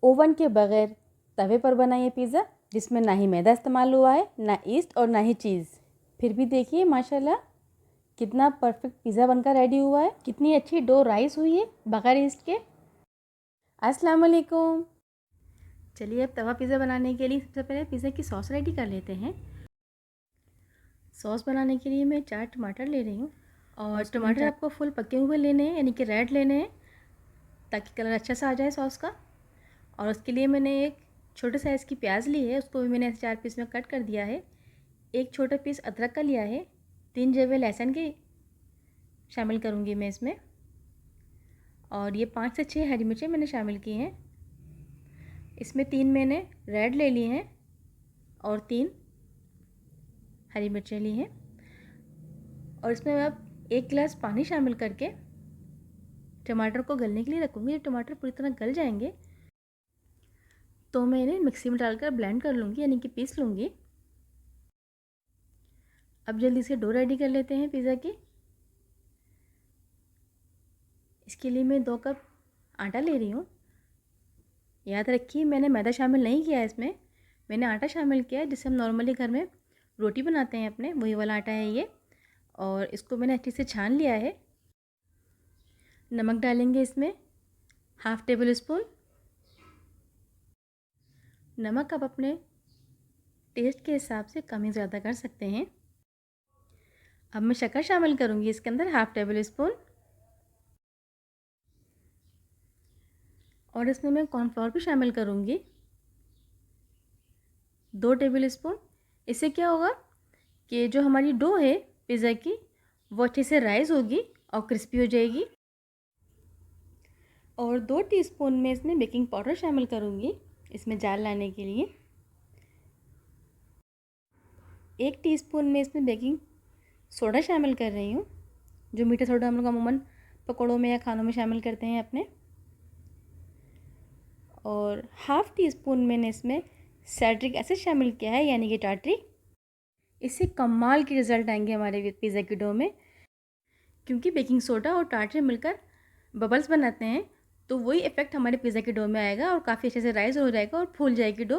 Oven के बगैर तवे पर बना ये पिज़्ज़ा, जिसमें ना ही मैदा इस्तेमाल हुआ है, ना ईस्ट और ना ही चीज़। फिर भी देखिए माशाल्लाह कितना परफेक्ट पिज़्ज़ा बनकर रेडी हुआ है। कितनी अच्छी डो राइस हुई है बगैर ईस्ट के। अस्सलाम वालेकुम। चलिए अब तवा पिज़्ज़ा बनाने के लिए सबसे पहले पिज़्ज़ा की सॉस रेडी कर लेते हैं। सॉस बनाने के लिए मैं 4 टमाटर ले रही हूँ और टमाटर आपको फुल पके हुए लेने हैं, यानी कि रेड लेने हैं, ताकि कलर अच्छा सा आ जाए सॉस का। और उसके लिए मैंने एक छोटे साइज़ की प्याज ली है, उसको भी मैंने ऐसे 4 पीस में कट कर दिया है। एक छोटा पीस अदरक का लिया है। 3 जवे लहसुन के शामिल करूँगी मैं इसमें। और ये 5 से 6 हरी मिर्चें मैंने शामिल की हैं। इसमें 3 मैंने रेड ले ली हैं और 3 हरी मिर्चें ली हैं। और इसमें अब 1 गिलास पानी शामिल करके टमाटर को गलने के लिए रखूँगी। जब टमाटर पूरी तरह गल जाएंगे तो मैं इन्हें मिक्सी में डालकर ब्लेंड कर लूँगी, यानी कि पीस लूँगी। अब जल्दी से डो रेडी कर लेते हैं पिज़्ज़ा की। इसके लिए मैं 2 कप आटा ले रही हूँ। याद रखिए मैंने मैदा शामिल नहीं किया है इसमें, मैंने आटा शामिल किया है जिससे हम नॉर्मली घर में रोटी बनाते हैं अपने, वही वाला आटा है ये। और इसको मैंने अच्छे से छान लिया है। नमक डालेंगे इसमें 1/2 टेबल स्पून। नमक आप अपने टेस्ट के हिसाब से कम या ज़्यादा कर सकते हैं। अब मैं शक्कर शामिल करूँगी इसके अंदर 1/2 टेबल स्पून। और इसमें मैं कॉर्नफ्लोर भी शामिल करूँगी 2 टेबल स्पून। इससे क्या होगा कि जो हमारी डो है पिज़्ज़ा की वो अच्छे से राइज़ होगी और क्रिस्पी हो जाएगी। और 2 टीस्पून में इसमें बेकिंग पाउडर शामिल करूँगी इसमें जाल लाने के लिए। 1 टीस्पून में इसमें बेकिंग सोडा शामिल कर रही हूँ, जो मीठा सोडा हम लोग अमूमन पकौड़ों में या खानों में शामिल करते हैं अपने। और 1/2 टीस्पून मैंने इसमें साइट्रिक एसिड शामिल किया है, यानी कि टाटरी। इससे कमाल के रिज़ल्ट आएंगे हमारे पिज़्ज़ा की डो में, क्योंकि बेकिंग सोडा और टाटरी मिलकर बबल्स बनाते हैं, तो वही इफ़ेक्ट हमारे पिज़्ज़ा की डो में आएगा और काफ़ी अच्छे से राइज़ हो जाएगा और फूल जाएगी डो।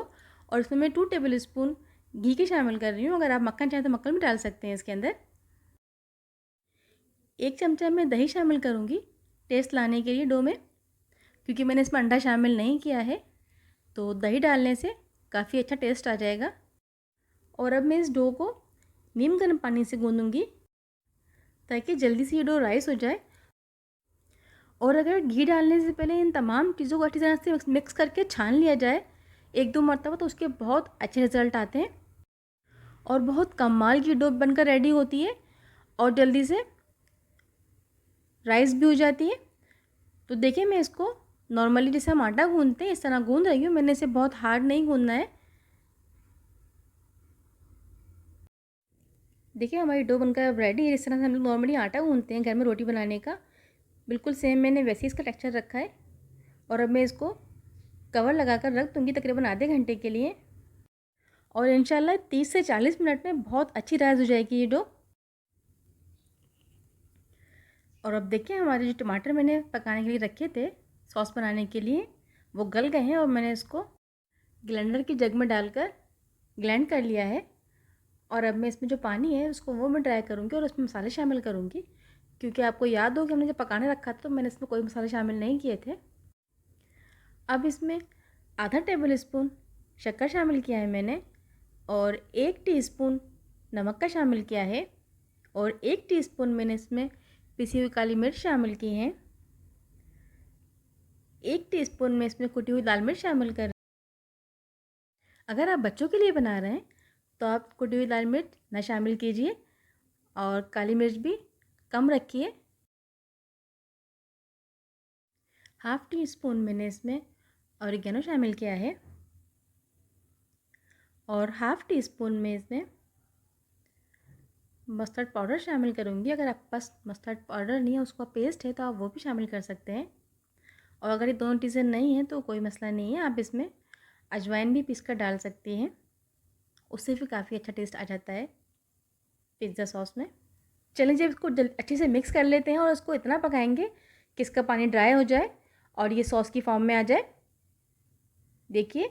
और इसमें मैं 2 टेबल स्पून घी के शामिल कर रही हूँ। अगर आप मक्खन चाहें तो मक्खन भी डाल सकते हैं इसके अंदर। 1 चमचा मैं दही शामिल करूँगी टेस्ट लाने के लिए डो में, क्योंकि मैंने इसमें अंडा शामिल नहीं किया है, तो दही डालने से काफ़ी अच्छा टेस्ट आ जाएगा। और अब मैं इस डो को नीम गर्म पानी से गूँधूँगी ताकि जल्दी से ये डो राइस हो जाए। और अगर घी डालने से पहले इन तमाम चीज़ों को अच्छी तरह से मिक्स करके छान लिया जाए 1-2 मरतबा, तो उसके बहुत अच्छे रिज़ल्ट आते हैं और बहुत कमाल की डो बनकर रेडी होती है और जल्दी से राइस भी हो जाती है। तो देखिए मैं इसको नॉर्मली जैसे हम आटा गूँधते हैं इस तरह गूँध रही हूँ। मैंने इसे बहुत हार्ड नहीं गूँधना है। देखिए हमारी डो बनकर रेडी है। इस तरह से हम लोग नॉर्मली आटा गूँधते हैं घर में रोटी बनाने का, बिल्कुल सेम मैंने वैसे ही इसका टेक्सचर रखा है। और अब मैं इसको कवर लगाकर रख दूँगी तकरीबन आधे घंटे के लिए। और इंशाल्लाह 30 से 40 मिनट में बहुत अच्छी राइस हो जाएगी ये डो। और अब देखिए हमारे जो टमाटर मैंने पकाने के लिए रखे थे सॉस बनाने के लिए, वो गल गए हैं और मैंने इसको ग्राइंडर की जग में डालकर ग्राइंड कर लिया है। और अब मैं इसमें जो पानी है उसको वो मैं ड्राई करूँगी और उसमें मसाले शामिल करूँगी, क्योंकि आपको याद हो कि हमने जब पकाने रखा था तो मैंने इसमें कोई मसाले शामिल नहीं किए थे। अब इसमें आधा टेबल स्पून शक्कर शामिल किया है मैंने, और 1 टीस्पून नमक का शामिल किया है, और 1 टीस्पून मैंने इसमें पिसी हुई काली मिर्च शामिल की है। 1 टीस्पून में इसमें कुटी हुई लाल मिर्च शामिल कर। अगर आप बच्चों के लिए बना रहे हैं तो आप कुटी हुई लाल मिर्च ना शामिल कीजिए और काली मिर्च भी कम रखिए। 1/2 टीस्पून मैंने इसमें ऑरिगेनो शामिल किया है, और 1/2 टीस्पून में इसमें मस्टर्ड पाउडर शामिल करूँगी। अगर आपके पास मस्टर्ड पाउडर नहीं है, उसका पेस्ट है, तो आप वो भी शामिल कर सकते हैं। और अगर ये दोनों चीज़ें नहीं हैं तो कोई मसला नहीं है, आप इसमें अजवाइन भी पीस कर डाल सकती हैं, उससे भी काफ़ी अच्छा टेस्ट आ जाता है पिज़्ज़ा सॉस में। चलिए जब इसको अच्छे से मिक्स कर लेते हैं और इसको इतना पकाएंगे कि इसका पानी ड्राई हो जाए और ये सॉस की फॉर्म में आ जाए। देखिए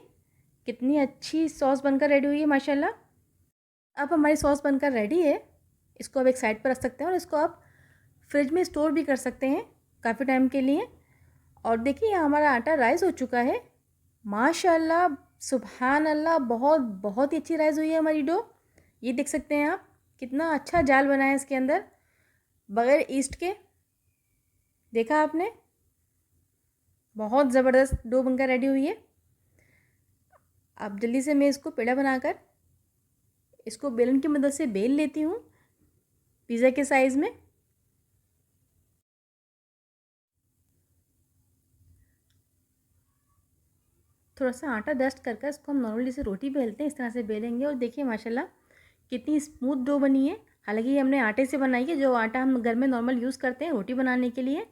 कितनी अच्छी सॉस बनकर रेडी हुई है माशाल्लाह। अब हमारी सॉस बनकर रेडी है। इसको अब एक साइड पर रख सकते हैं और इसको आप फ्रिज में स्टोर भी कर सकते हैं काफ़ी टाइम के लिए। और देखिए हमारा आटा राइस हो चुका है माशाल्लाह, सुभान अल्लाह, बहुत बहुत ही अच्छी राइस हुई है हमारी डो। ये देख सकते हैं आप कितना अच्छा जाल बना है इसके अंदर बग़ैर ईस्ट के। देखा आपने, बहुत ज़बरदस्त डो बनकर रेडी हुई है। अब जल्दी से मैं इसको पेड़ा बनाकर इसको बेलन की मदद से बेल लेती हूँ पिज़्ज़ा के साइज़ में। थोड़ा सा आटा डस्ट कर इसको हम नॉर्मली जैसे रोटी बेलते हैं इस तरह से बेलेंगे। और देखिए माशाल्लाह कितनी स्मूथ डो बनी है। हालांकि ये हमने आटे से बनाई है, जो आटा हम घर में नॉर्मल यूज़ करते हैं रोटी बनाने के लिए।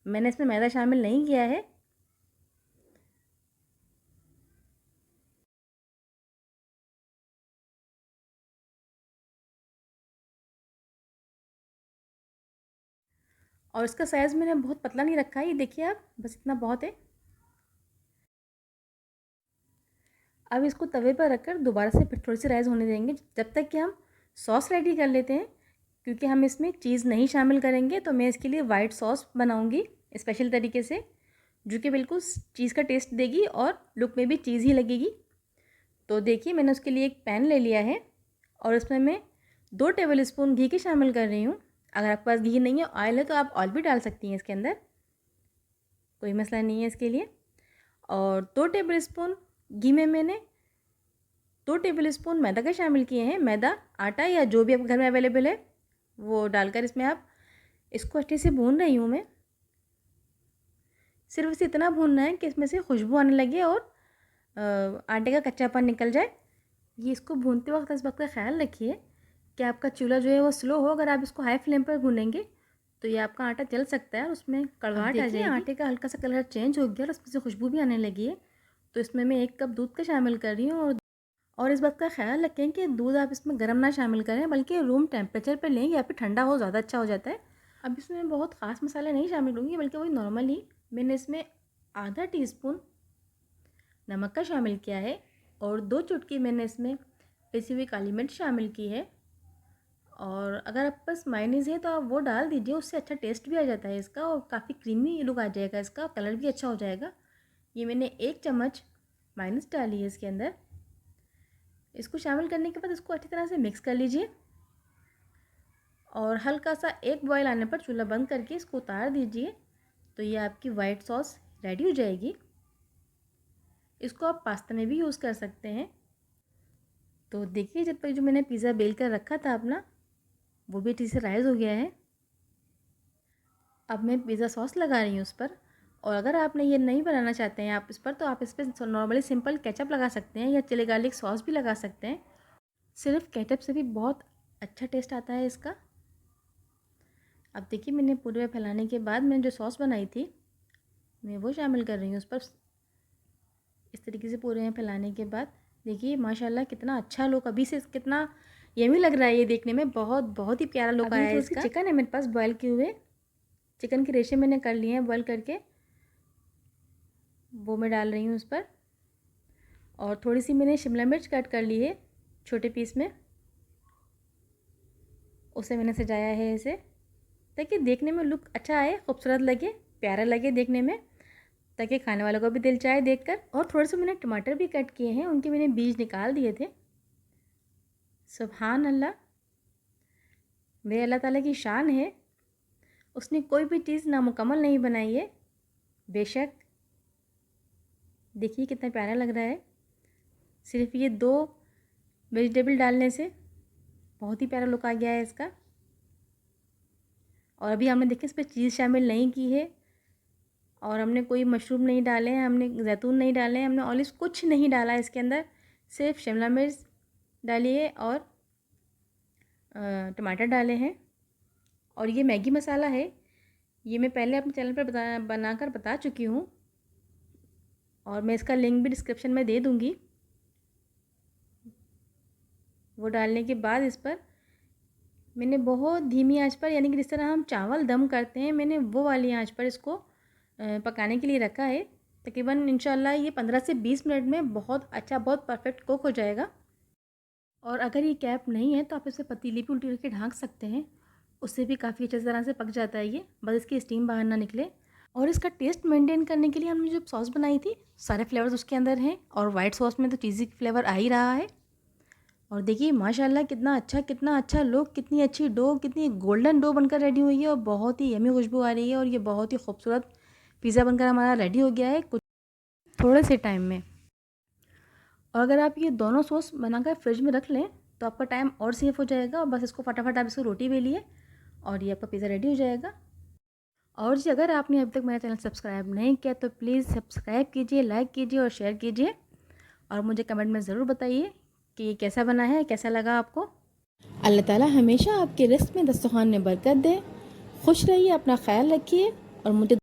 मैंने इसमें मैदा शामिल नहीं किया है। और इसका साइज़ मैंने बहुत पतला नहीं रखा है, ये देखिए आप, बस इतना बहुत है। अब इसको तवे पर रखकर दोबारा से फिर थोड़ी सी राइस होने देंगे जब तक कि हम सॉस रेडी कर लेते हैं। क्योंकि हम इसमें चीज़ नहीं शामिल करेंगे तो मैं इसके लिए वाइट सॉस बनाऊंगी स्पेशल तरीके से, जो कि बिल्कुल चीज़ का टेस्ट देगी और लुक में भी चीज़ ही लगेगी। तो देखिए मैंने उसके लिए एक पैन ले लिया है और इसमें मैं 2 टेबल स्पून घी के शामिल कर रही हूँ। अगर आपके पास घी नहीं है, ऑयल है, तो आप ऑयल भी डाल सकती हैं इसके अंदर, कोई मसला नहीं है इसके लिए। और 2 टेबल स्पून घी में मैंने 2 टेबल स्पून मैदा का शामिल किए हैं। मैदा, आटा या जो भी आपके घर में अवेलेबल है वो डालकर इसमें आप इसको अच्छे से भून रही हूँ मैं। सिर्फ इसे इतना भूनना है कि इसमें से खुशबू आने लगे और आटे का कच्चापन निकल जाए। ये इसको भूनते वक्त इस बात का ख्याल रखिए कि आपका चूल्हा जो है वो स्लो हो। अगर आप इसको हाई फ्लेम पर भूनेंगे तो ये आपका आटा जल सकता है और उसमें कड़वाहट आ जाएगी। आटे का हल्का सा कलर चेंज हो गया और उसमें से खुशबू भी आने लगी है। तो इसमें मैं 1 कप दूध का शामिल कर रही हूँ। और इस बात का ख्याल रखें कि दूध आप इसमें गर्म ना शामिल करें, बल्कि रूम टेम्परेचर पर लें या फिर ठंडा हो, ज़्यादा अच्छा हो जाता है। अब इसमें बहुत ख़ास मसाले नहीं शामिल होंगे, बल्कि वही नॉर्मल ही मैंने इसमें आधा टीस्पून नमक का शामिल किया है और 2 चुटकी मैंने इसमें पिसी हुई काली मिर्च शामिल की है। और अगर आप पास मायोनीज़ है तो आप वो डाल दीजिए, उससे अच्छा टेस्ट भी आ जाता है इसका और काफ़ी क्रीमी लुक आ जाएगा इसका, कलर भी अच्छा हो जाएगा। ये मैंने 1 चम्मच मायोनीज़ डाली है इसके अंदर। इसको शामिल करने के बाद इसको अच्छी तरह से मिक्स कर लीजिए और हल्का सा एक बॉयल आने पर चूल्हा बंद करके इसको उतार दीजिए। तो ये आपकी वाइट सॉस रेडी हो जाएगी। इसको आप पास्ता में भी यूज़ कर सकते हैं। तो देखिए जब तक जो मैंने पिज़्ज़ा बेल कर रखा था अपना, वो भी अच्छे से राइज़ हो गया है। अब मैं पिज़्ज़ा सॉस लगा रही हूँ उस पर। और अगर आपने ये नहीं बनाना चाहते हैं आप इस पर, तो आप इस पर नॉर्मली सिंपल केचप लगा सकते हैं या चिली गार्लिक सॉस भी लगा सकते हैं। सिर्फ केचप से भी बहुत अच्छा टेस्ट आता है इसका। अब देखिए मैंने पूरे में फैलाने के बाद मैंने जो सॉस बनाई थी मैं वो शामिल कर रही हूँ उस पर। इस तरीके से पूरे में फैलाने के बाद देखिए माशाल्लाह कितना अच्छा लुक, अभी से कितना यमी लग रहा है ये देखने में, बहुत बहुत ही प्यारा लुक आया है इसका। चिकन है मेरे पास बॉयल किए हुए, चिकन के रेशे मैंने कर लिए हैं बॉयल करके, वो मैं डाल रही हूँ उस पर। और थोड़ी सी मैंने शिमला मिर्च कट कर ली है छोटे पीस में, उसे मैंने सजाया है इसे, ताकि देखने में लुक अच्छा आए, खूबसूरत लगे, प्यारा लगे देखने में, ताकि खाने वालों को भी दिल चाहे देखकर। और थोड़े से मैंने टमाटर भी कट किए हैं, उनके मैंने बीज निकाल दिए थे। सुभान अल्लाह, मेरे अल्लाह ताला की शान है, उसने कोई भी चीज़ नामुकम्मल नहीं बनाई है। बेशक देखिए कितना प्यारा लग रहा है। सिर्फ ये 2 वेजिटेबल डालने से बहुत ही प्यारा लुक आ गया है इसका। और अभी हमने देखिए इस पर चीज़ शामिल नहीं की है और हमने कोई मशरूम नहीं डाले हैं, हमने जैतून नहीं डाले हैं, हमने ऑलिव कुछ नहीं डाला है इसके अंदर। सिर्फ शिमला मिर्च डाली है और टमाटर डाले हैं। और ये मैगी मसाला है, ये मैं पहले अपने चैनल पर बनाकर बता चुकी हूँ और मैं इसका लिंक भी डिस्क्रिप्शन में दे दूँगी। वो डालने के बाद इस पर मैंने बहुत धीमी आंच पर, यानी कि जिस तरह हम चावल दम करते हैं, मैंने वो वाली आंच पर इसको पकाने के लिए रखा है। तकरीबन इंशाल्लाह ये 15 से 20 मिनट में बहुत अच्छा, बहुत परफेक्ट कुक हो जाएगा। और अगर ये कैप नहीं है तो आप इसे पतीली पे उल्टी करके ढक सकते हैं, उससे भी काफ़ी अच्छी तरह से पक जाता है ये, बस इसकी स्टीम बाहर ना निकले। और इसका टेस्ट मेंटेन करने के लिए हमने जो सॉस बनाई थी, सारे फ्लेवर्स उसके अंदर हैं, और वाइट सॉस में तो चीज़ी फ्लेवर आ ही रहा है। और देखिए माशाल्लाह कितना अच्छा लुक, कितनी अच्छी डो, कितनी गोल्डन डो बनकर रेडी हुई है, और बहुत ही यमी खुशबू आ रही है, और ये बहुत ही खूबसूरत पिज़्ज़ा बनकर हमारा रेडी हो गया है कुछ थोड़े से टाइम में। और अगर आप ये दोनों सॉस बनाकर फ्रिज में रख लें तो आपका टाइम और सेव हो जाएगा, और बस इसको फटाफट आप इसको रोटी बेलिए और ये आपका पिज़्ज़ा रेडी हो जाएगा। और जी अगर आपने अभी तक मेरा चैनल सब्सक्राइब नहीं किया तो प्लीज़ सब्सक्राइब कीजिए, लाइक कीजिए और शेयर कीजिए, और मुझे कमेंट में ज़रूर बताइए कि ये कैसा बना है, कैसा लगा आपको। अल्लाह ताला हमेशा आपके रिस्क में दस्तरखान में बरकत दे। खुश रहिए, अपना ख्याल रखिए और मुझे